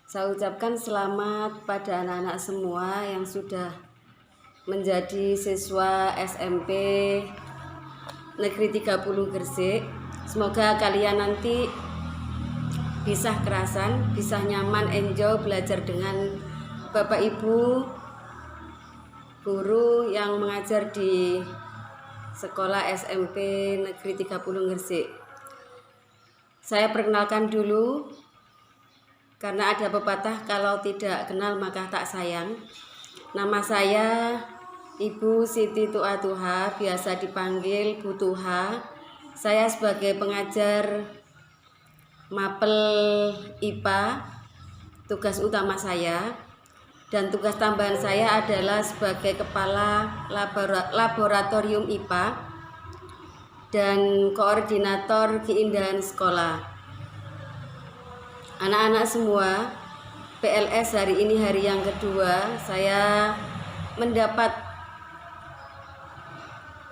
Saya ucapkan selamat pada anak-anak semua yang sudah menjadi siswa SMP Negeri 30 Gresik. Semoga kalian nanti bisa kerasan, bisa nyaman, enjoy belajar dengan Bapak Ibu guru yang mengajar di sekolah SMP Negeri 30 Gresik. Saya perkenalkan dulu, karena ada pepatah kalau tidak kenal maka tak sayang. Nama saya Ibu Siti Tuatuha, biasa dipanggil Bu Tuha. Saya sebagai pengajar Mapel IPA, tugas utama saya, dan tugas tambahan saya adalah sebagai kepala laboratorium IPA dan koordinator keindahan sekolah. Anak-anak semua, PLS hari ini hari yang kedua, saya mendapat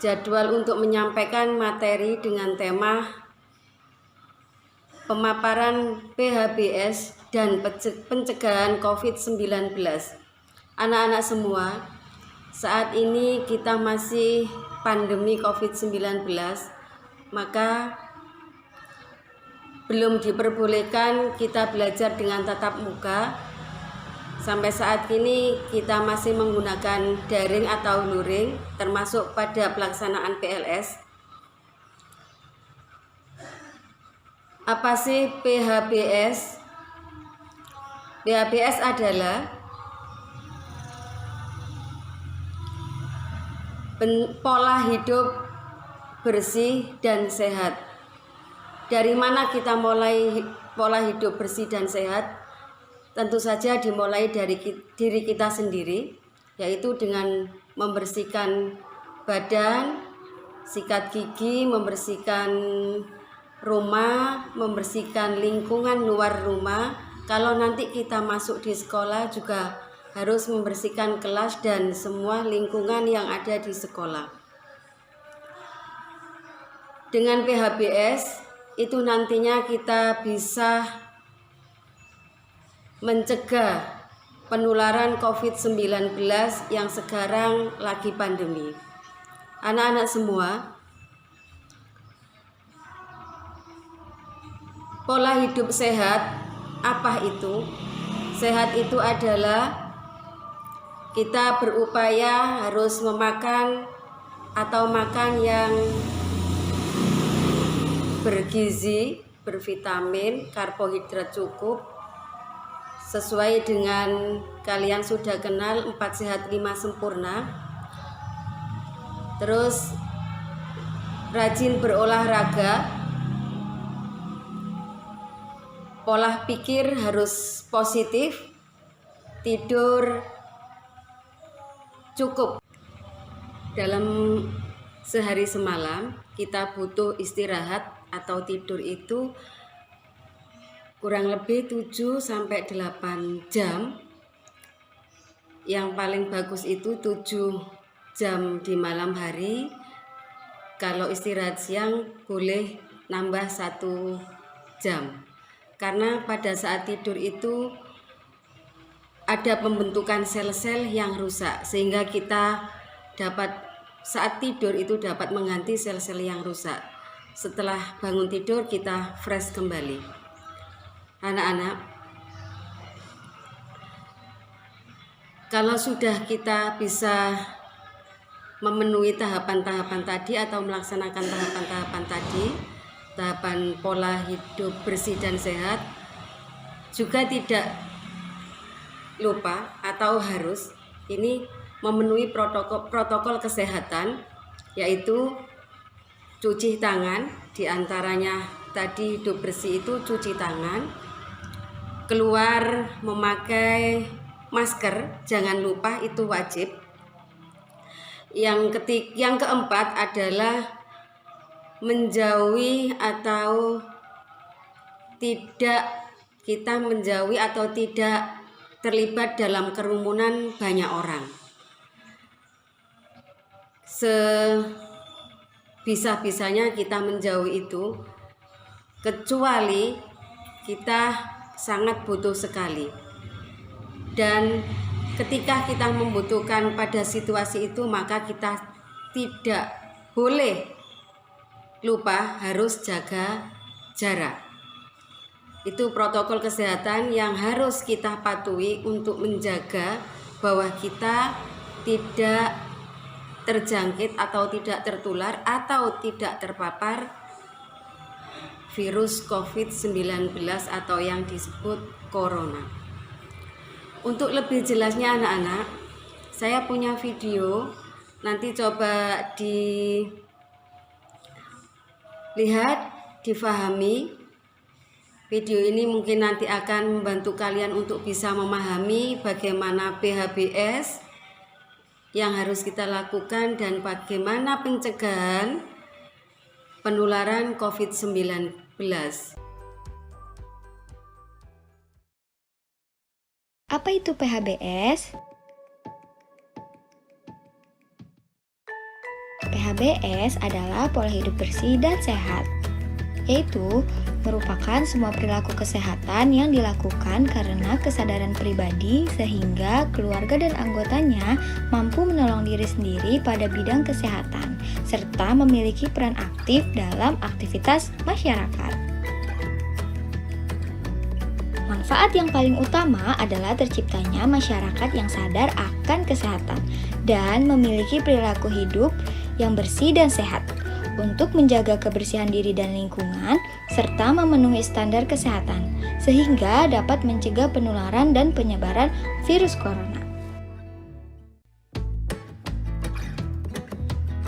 jadwal untuk menyampaikan materi dengan tema pemaparan PHBS dan pencegahan COVID-19. Anak-anak semua, saat ini kita masih pandemi COVID-19, maka belum diperbolehkan kita belajar dengan tatap muka. Sampai saat ini kita masih menggunakan daring atau luring, termasuk pada pelaksanaan PLS. Apa sih PHBS? PHBS adalah pola hidup bersih dan sehat. Dari mana kita mulai pola hidup bersih dan sehat? Tentu saja dimulai dari diri kita sendiri, yaitu dengan membersihkan badan, sikat gigi, membersihkan rumah, membersihkan lingkungan luar rumah. Kalau nanti kita masuk di sekolah juga harus membersihkan kelas dan semua lingkungan yang ada di sekolah. Dengan PHBS itu nantinya kita bisa mencegah penularan COVID-19 yang sekarang lagi pandemi. Anak-anak semua, pola hidup sehat, apa itu? Sehat itu adalah kita berupaya harus memakan atau makan yang bergizi, bervitamin, karbohidrat cukup, sesuai dengan kalian sudah kenal 4 sehat 5 sempurna. Terus rajin berolahraga, pola pikir harus positif, tidur cukup. Dalam sehari semalam kita butuh istirahat atau tidur itu kurang lebih 7-8 jam. Yang paling bagus itu 7 jam di malam hari. Kalau istirahat siang boleh nambah 1 jam. Karena pada saat tidur itu ada pembentukan sel-sel yang rusak, sehingga kita dapat saat tidur itu dapat mengganti sel-sel yang rusak. Setelah bangun tidur kita fresh kembali. Anak-anak, kalau sudah kita bisa memenuhi tahapan-tahapan tadi atau melaksanakan tahapan-tahapan tadi, tahapan pola hidup bersih dan sehat, juga tidak lupa atau harus ini memenuhi protokol kesehatan, yaitu cuci tangan. Diantaranya tadi hidup bersih itu cuci tangan, keluar memakai masker, jangan lupa, itu wajib. Yang keempat adalah menjauhi atau tidak terlibat dalam kerumunan banyak orang. Sebisa-bisanya kita menjauhi itu, kecuali kita sangat butuh sekali. Dan ketika kita membutuhkan pada situasi itu, maka kita tidak boleh lupa harus jaga jarak. Itu protokol kesehatan yang harus kita patuhi untuk menjaga bahwa kita tidak terjangkit atau tidak tertular atau tidak terpapar virus COVID-19 atau yang disebut corona. Untuk lebih jelasnya anak-anak, saya punya video, nanti coba dilihat, difahami. Video ini mungkin nanti akan membantu kalian untuk bisa memahami bagaimana PHBS yang harus kita lakukan dan bagaimana pencegahan penularan COVID-19. Apa itu PHBS? PHBS adalah pola hidup bersih dan sehat, yaitu merupakan semua perilaku kesehatan yang dilakukan karena kesadaran pribadi sehingga keluarga dan anggotanya mampu menolong diri sendiri pada bidang kesehatan serta memiliki peran aktif dalam aktivitas masyarakat. Manfaat yang paling utama adalah terciptanya masyarakat yang sadar akan kesehatan dan memiliki perilaku hidup yang bersih dan sehat untuk menjaga kebersihan diri dan lingkungan, serta memenuhi standar kesehatan, sehingga dapat mencegah penularan dan penyebaran virus corona.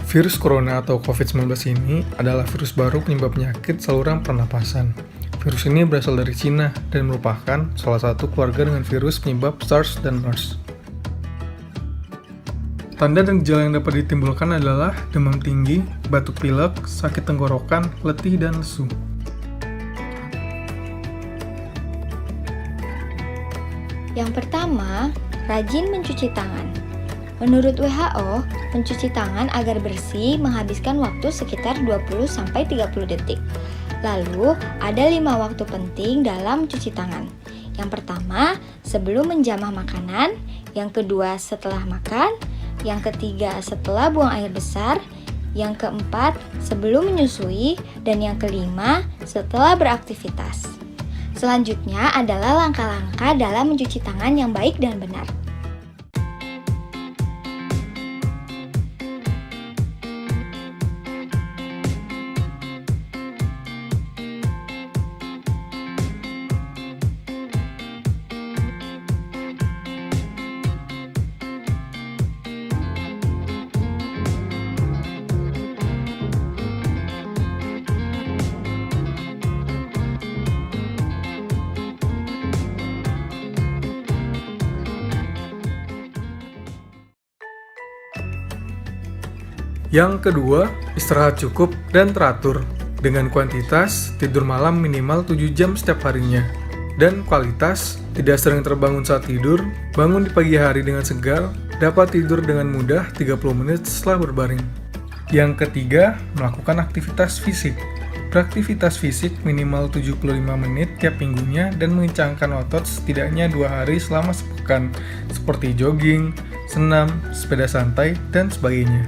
Virus corona atau COVID-19 ini adalah virus baru penyebab penyakit saluran pernapasan. Virus ini berasal dari Cina dan merupakan salah satu keluarga dengan virus penyebab SARS dan MERS. Tanda dan gejala yang dapat ditimbulkan adalah demam tinggi, batuk pilek, sakit tenggorokan, letih, dan lesu. Yang pertama, rajin mencuci tangan. Menurut WHO, mencuci tangan agar bersih menghabiskan waktu sekitar 20-30 detik. Lalu, ada 5 waktu penting dalam mencuci tangan. Yang pertama, sebelum menjamah makanan. Yang kedua, setelah makan. Yang ketiga, setelah buang air besar. Yang keempat, sebelum menyusui. Dan yang kelima, setelah beraktivitas. Selanjutnya adalah langkah-langkah dalam mencuci tangan yang baik dan benar. Yang kedua, istirahat cukup dan teratur dengan kuantitas tidur malam minimal 7 jam setiap harinya dan kualitas tidak sering terbangun saat tidur, bangun di pagi hari dengan segar, dapat tidur dengan mudah 30 menit setelah berbaring. Yang ketiga, melakukan aktivitas fisik. Beraktivitas fisik minimal 75 menit tiap minggunya dan mengencangkan otot setidaknya 2 hari selama sepekan seperti jogging, senam, sepeda santai, dan sebagainya.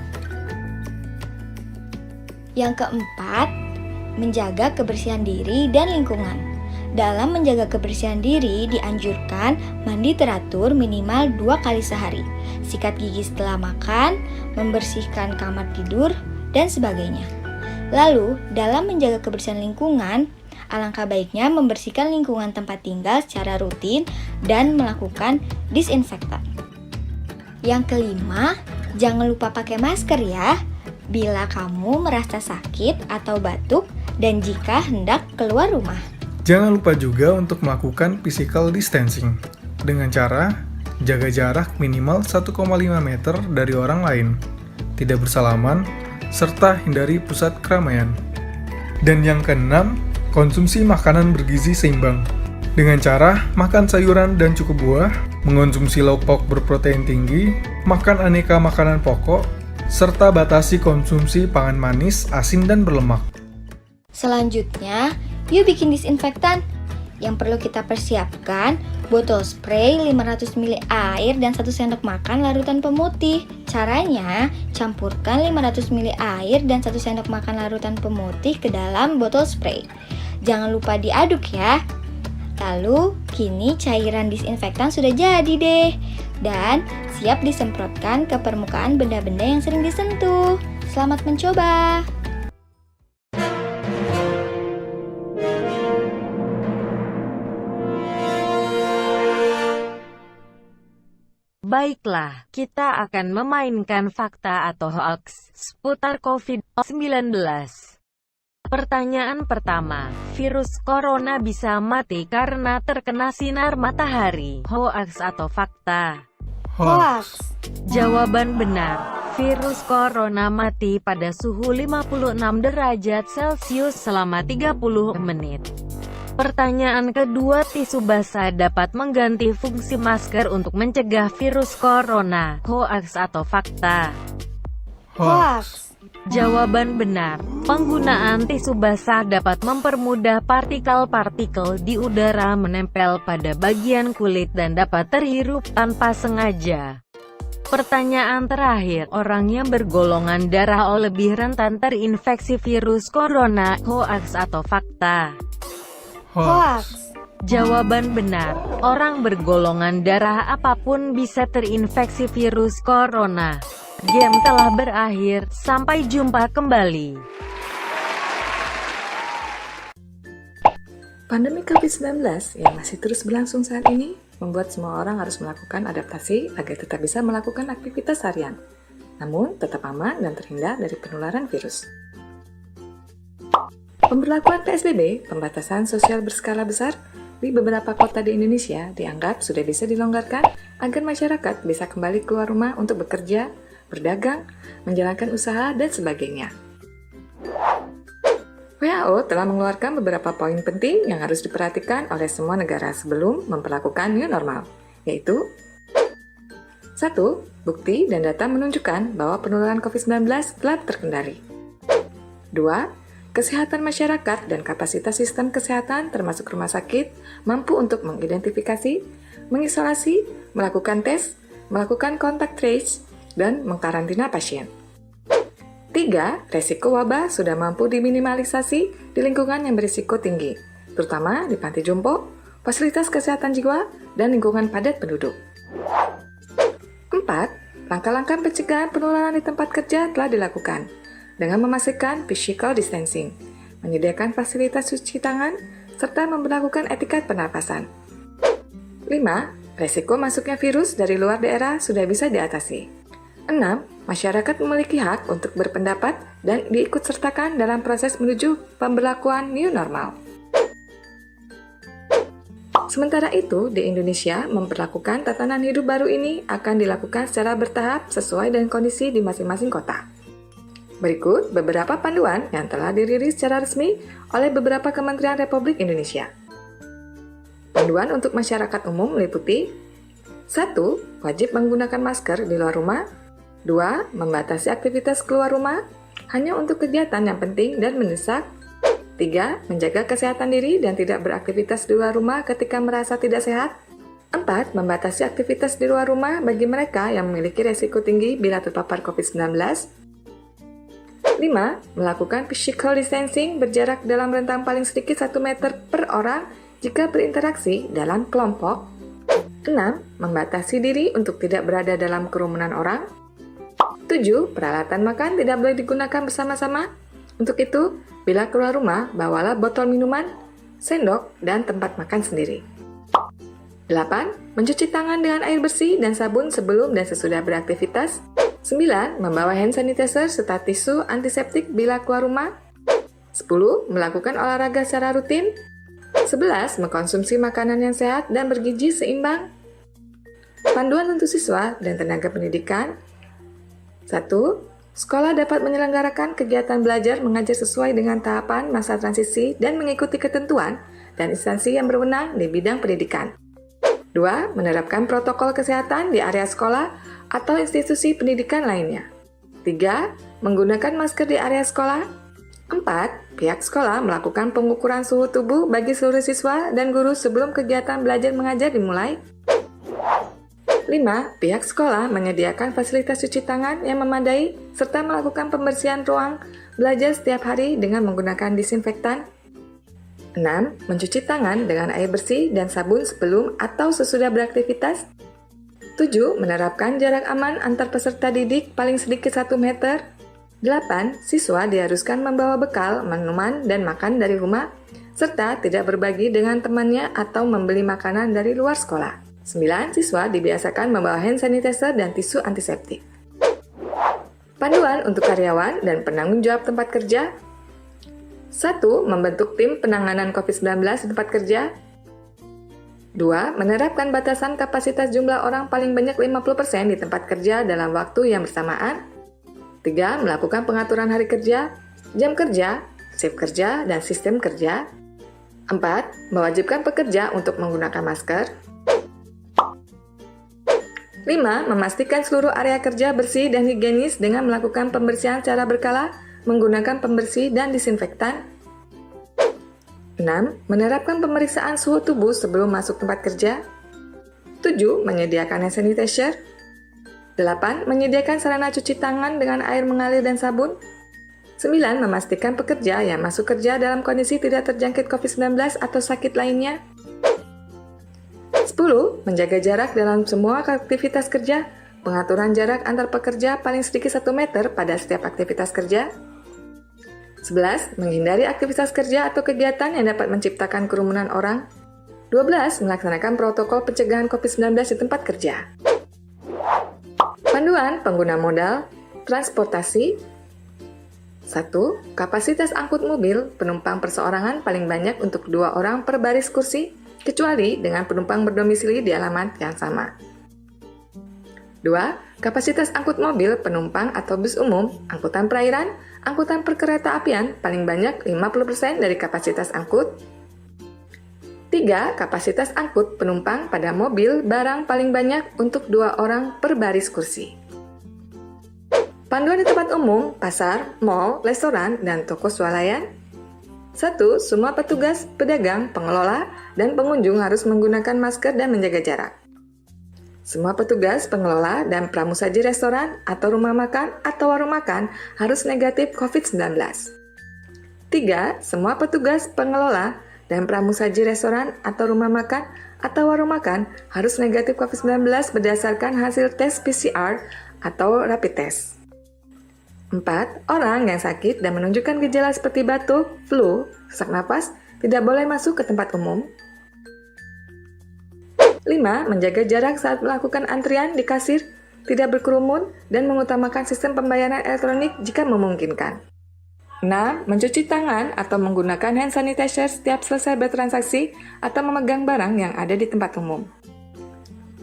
Yang keempat, menjaga kebersihan diri dan lingkungan. Dalam menjaga kebersihan diri, dianjurkan mandi teratur minimal 2 kali sehari, sikat gigi setelah makan, membersihkan kamar tidur, dan sebagainya. Lalu, dalam menjaga kebersihan lingkungan, alangkah baiknya membersihkan lingkungan tempat tinggal secara rutin dan melakukan disinfektan. Yang kelima, jangan lupa pakai masker ya, bila kamu merasa sakit atau batuk dan jika hendak keluar rumah. Jangan lupa juga untuk melakukan physical distancing dengan cara jaga jarak minimal 1,5 meter dari orang lain, tidak bersalaman, serta hindari pusat keramaian. Dan yang keenam, konsumsi makanan bergizi seimbang dengan cara makan sayuran dan cukup buah, mengonsumsi lauk pauk berprotein tinggi, makan aneka makanan pokok, serta batasi konsumsi pangan manis, asin, dan berlemak. Selanjutnya, yuk bikin disinfektan. Yang perlu kita persiapkan, botol spray 500 ml air dan 1 sendok makan larutan pemutih. Caranya, campurkan 500 ml air dan 1 sendok makan larutan pemutih ke dalam botol spray. Jangan lupa diaduk ya. Lalu, kini cairan disinfektan sudah jadi deh. Dan siap disemprotkan ke permukaan benda-benda yang sering disentuh. Selamat mencoba! Baiklah, kita akan memainkan fakta atau hoax seputar COVID-19. Pertanyaan pertama, virus corona bisa mati karena terkena sinar matahari. Hoax atau fakta? Hoax. Jawaban benar. Virus corona mati pada suhu 56 derajat Celcius selama 30 menit. Pertanyaan kedua, tisu basah dapat mengganti fungsi masker untuk mencegah virus corona. Hoax atau fakta? Hoax. Jawaban benar. Penggunaan tisu basah dapat mempermudah partikel-partikel di udara menempel pada bagian kulit dan dapat terhirup tanpa sengaja. Pertanyaan terakhir, orang yang bergolongan darah O lebih rentan terinfeksi virus corona. Hoax atau fakta? Hoax. Jawaban benar. Orang bergolongan darah apapun bisa terinfeksi virus corona. Game telah berakhir. Sampai jumpa kembali. Pandemi COVID-19 yang masih terus berlangsung saat ini membuat semua orang harus melakukan adaptasi agar tetap bisa melakukan aktivitas harian, namun tetap aman dan terhindar dari penularan virus. Pemberlakuan PSBB, pembatasan sosial berskala besar, di beberapa kota di Indonesia dianggap sudah bisa dilonggarkan agar masyarakat bisa kembali keluar rumah untuk bekerja, berdagang, menjalankan usaha, dan sebagainya. WHO telah mengeluarkan beberapa poin penting yang harus diperhatikan oleh semua negara sebelum memperlakukan new normal, yaitu 1. Bukti dan data menunjukkan bahwa penularan COVID-19 telah terkendali. 2. Kesehatan masyarakat dan kapasitas sistem kesehatan termasuk rumah sakit mampu untuk mengidentifikasi, mengisolasi, melakukan tes, melakukan kontak trace, dan mengkarantina pasien. 3. Resiko wabah sudah mampu diminimalisasi di lingkungan yang berisiko tinggi, terutama di panti jompo, fasilitas kesehatan jiwa, dan lingkungan padat penduduk. 4. Langkah-langkah pencegahan penularan di tempat kerja telah dilakukan dengan memastikan physical distancing, menyediakan fasilitas cuci tangan, serta memperlakukan etiket pernapasan. 5. Resiko masuknya virus dari luar daerah sudah bisa diatasi. 6. Masyarakat memiliki hak untuk berpendapat dan diikutsertakan dalam proses menuju pemberlakuan new normal. Sementara itu, di Indonesia, memperlakukan tatanan hidup baru ini akan dilakukan secara bertahap sesuai dengan kondisi di masing-masing kota. Berikut beberapa panduan yang telah dirilis secara resmi oleh beberapa Kementerian Republik Indonesia. Panduan untuk masyarakat umum meliputi 1. Wajib menggunakan masker di luar rumah. 2. Membatasi aktivitas keluar rumah hanya untuk kegiatan yang penting dan mendesak. 3. Menjaga kesehatan diri dan tidak beraktivitas di luar rumah ketika merasa tidak sehat. 4. Membatasi aktivitas di luar rumah bagi mereka yang memiliki resiko tinggi bila terpapar COVID-19. 5. Melakukan physical distancing berjarak dalam rentang paling sedikit 1 meter per orang jika berinteraksi dalam kelompok. 6. Membatasi diri untuk tidak berada dalam kerumunan orang. 7. Peralatan makan tidak boleh digunakan bersama-sama. Untuk itu, bila keluar rumah, bawalah botol minuman, sendok, dan tempat makan sendiri. 8. Mencuci tangan dengan air bersih dan sabun sebelum dan sesudah beraktivitas. 9. Membawa hand sanitizer serta tisu antiseptik bila keluar rumah. 10. Melakukan olahraga secara rutin. 11. Mengkonsumsi makanan yang sehat dan bergizi seimbang. Panduan untuk siswa dan tenaga pendidikan. 1. Sekolah dapat menyelenggarakan kegiatan belajar mengajar sesuai dengan tahapan masa transisi dan mengikuti ketentuan dan instansi yang berwenang di bidang pendidikan. 2. Menerapkan protokol kesehatan di area sekolah atau institusi pendidikan lainnya. 3. Menggunakan masker di area sekolah. 4. pihak sekolah melakukan pengukuran suhu tubuh bagi seluruh siswa dan guru sebelum kegiatan belajar mengajar dimulai. 5. Pihak sekolah menyediakan fasilitas cuci tangan yang memadai serta melakukan pembersihan ruang belajar setiap hari dengan menggunakan disinfektan. 6. Mencuci tangan dengan air bersih dan sabun sebelum atau sesudah beraktivitas. 7. Menerapkan jarak aman antar peserta didik paling sedikit 1 meter. 8. Siswa diharuskan membawa bekal, minuman, dan makan dari rumah, serta tidak berbagi dengan temannya atau membeli makanan dari luar sekolah. 9. Siswa dibiasakan membawa hand sanitizer dan tisu antiseptik. Panduan untuk karyawan dan penanggung jawab tempat kerja. 1. Membentuk tim penanganan COVID-19 di tempat kerja. 2. Menerapkan batasan kapasitas jumlah orang paling banyak 50% di tempat kerja dalam waktu yang bersamaan. 3. Melakukan pengaturan hari kerja, jam kerja, shift kerja, dan sistem kerja. 4. Mewajibkan pekerja untuk menggunakan masker. 5. Memastikan seluruh area kerja bersih dan higienis dengan melakukan pembersihan secara berkala menggunakan pembersih dan disinfektan. 6. Menerapkan pemeriksaan suhu tubuh sebelum masuk tempat kerja. 7. Menyediakan hand sanitizer. 8. Menyediakan sarana cuci tangan dengan air mengalir dan sabun. 9. Memastikan pekerja yang masuk kerja dalam kondisi tidak terjangkit COVID-19 atau sakit lainnya. 10. Menjaga jarak dalam semua aktivitas kerja. Pengaturan jarak antar pekerja paling sedikit 1 meter pada setiap aktivitas kerja. 11. Menghindari aktivitas kerja atau kegiatan yang dapat menciptakan kerumunan orang. 12. Melaksanakan protokol pencegahan COVID-19 di tempat kerja. Panduan pengguna modal transportasi. 1. Kapasitas angkut mobil penumpang perseorangan paling banyak untuk 2 orang per baris kursi, kecuali dengan penumpang berdomisili di alamat yang sama. 2. Kapasitas angkut mobil penumpang atau bus umum, angkutan perairan, angkutan perkereta apian paling banyak 50% dari kapasitas angkut. 3. Kapasitas angkut penumpang pada mobil barang paling banyak untuk 2 orang per baris kursi. Panduan di tempat umum, pasar, mal, restoran, dan toko swalayan. 1. Semua petugas, pedagang, pengelola, dan pengunjung harus menggunakan masker dan menjaga jarak. Semua petugas, pengelola, dan pramusaji restoran atau rumah makan atau warung makan harus negatif COVID-19. 3. Semua petugas, pengelola, dan pramusaji restoran atau rumah makan atau warung makan harus negatif COVID-19 berdasarkan hasil tes PCR atau rapid test. 4. Orang yang sakit dan menunjukkan gejala seperti batuk, flu, sesak napas tidak boleh masuk ke tempat umum. 5. Menjaga jarak saat melakukan antrian di kasir, tidak berkerumun, dan mengutamakan sistem pembayaran elektronik jika memungkinkan. 6. Mencuci tangan atau menggunakan hand sanitizer setiap selesai bertransaksi atau memegang barang yang ada di tempat umum.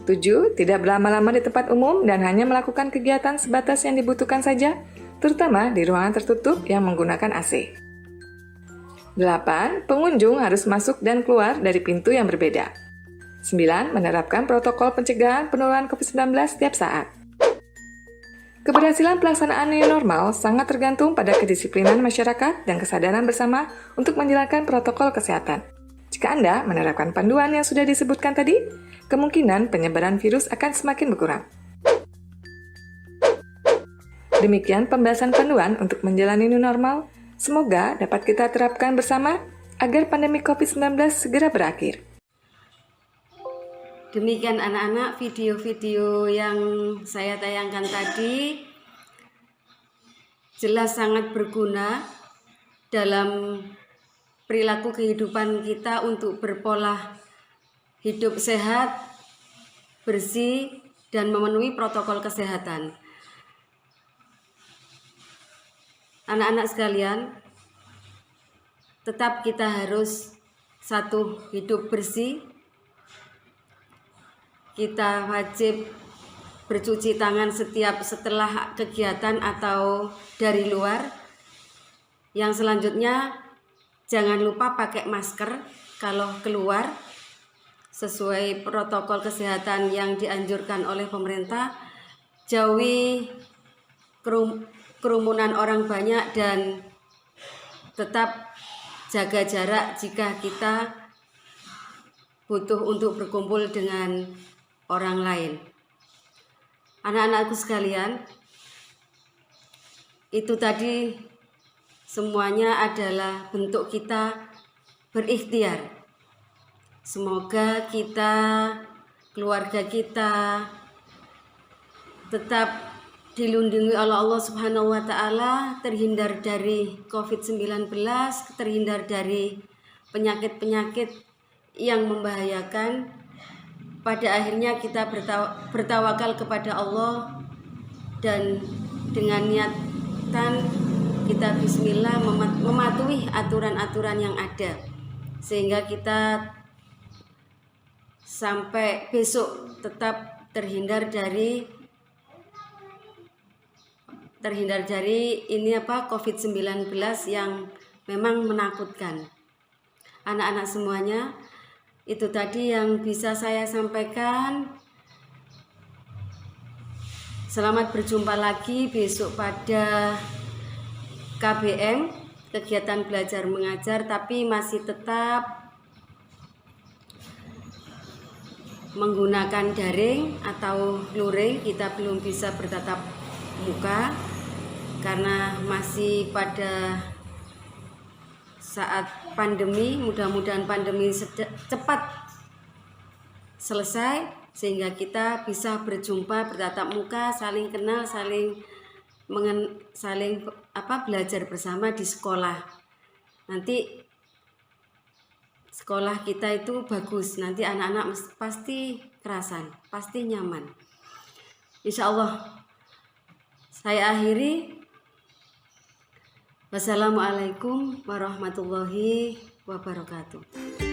7. Tidak berlama-lama di tempat umum dan hanya melakukan kegiatan sebatas yang dibutuhkan saja, terutama di ruangan tertutup yang menggunakan AC. 8. Pengunjung harus masuk dan keluar dari pintu yang berbeda. 9. Menerapkan protokol pencegahan penularan COVID-19 setiap saat. Keberhasilan pelaksanaan new normal sangat tergantung pada kedisiplinan masyarakat dan kesadaran bersama untuk menjalankan protokol kesehatan. Jika Anda menerapkan panduan yang sudah disebutkan tadi, kemungkinan penyebaran virus akan semakin berkurang. Demikian pembahasan panduan untuk menjalani new normal. Semoga dapat kita terapkan bersama agar pandemi COVID-19 segera berakhir. Demikian anak-anak video-video yang saya tayangkan tadi jelas sangat berguna dalam perilaku kehidupan kita untuk berpola hidup sehat, bersih, dan memenuhi protokol kesehatan. Anak-anak sekalian, tetap kita harus satu, hidup bersih. Kita wajib bercuci tangan setelah kegiatan atau dari luar. Yang selanjutnya, jangan lupa pakai masker kalau keluar sesuai protokol kesehatan yang dianjurkan oleh pemerintah. Jauhi kerumunan orang banyak dan tetap jaga jarak jika kita butuh untuk berkumpul dengan orang lain. Anak-anakku sekalian, itu tadi semuanya adalah bentuk kita berikhtiar. Semoga kita, keluarga kita tetap dilindungi oleh Allah Subhanahu wa taala, terhindar dari COVID-19, terhindar dari penyakit-penyakit yang membahayakan. Pada akhirnya kita bertawakal kepada Allah dan dengan niatan kita bismillah mematuhi aturan-aturan yang ada, sehingga kita sampai besok tetap terhindar dari COVID-19 yang memang menakutkan. Anak-anak semuanya, itu tadi yang bisa saya sampaikan. Selamat berjumpa lagi besok pada KBM, kegiatan belajar mengajar, tapi masih tetap menggunakan daring atau luring. Kita belum bisa bertatap muka karena masih pada saat pandemi. Mudah-mudahan pandemi cepat selesai sehingga kita bisa berjumpa, bertatap muka, saling kenal, saling belajar bersama di sekolah. Nanti sekolah kita itu bagus, nanti anak-anak pasti kerasan, pasti nyaman. Insya Allah. Saya akhiri. Wassalamualaikum warahmatullahi wabarakatuh.